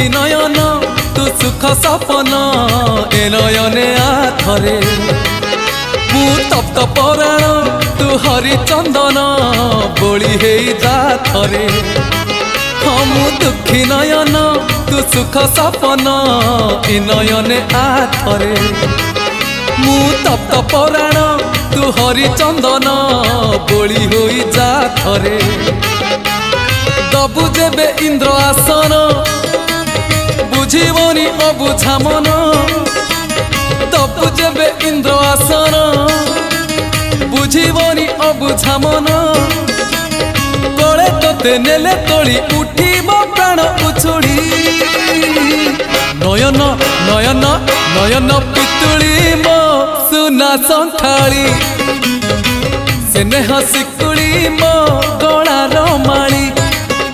दुखी नयन तू सुख सपन ए नयने आथरे मु तप्त पराण तू हरिचंदन बोली हे जा थरे हाँ मु दुखी नयन तू सुख सपन ए नयने आथरे मु तप्त पराण तू हरिचंदन बोली हो जा थरे दबु जेबे इंद्र आसन बुझीबनी अबुझा मन दबु जेबे इंद्र आसन बुझीबनी अबुझा मन कले तोते नेले तोली उठीब प्राण उछुड़ी नयन नयन नयन पितुली मो सुना संथाली स्नेह शिकुड़ी मो गलार माली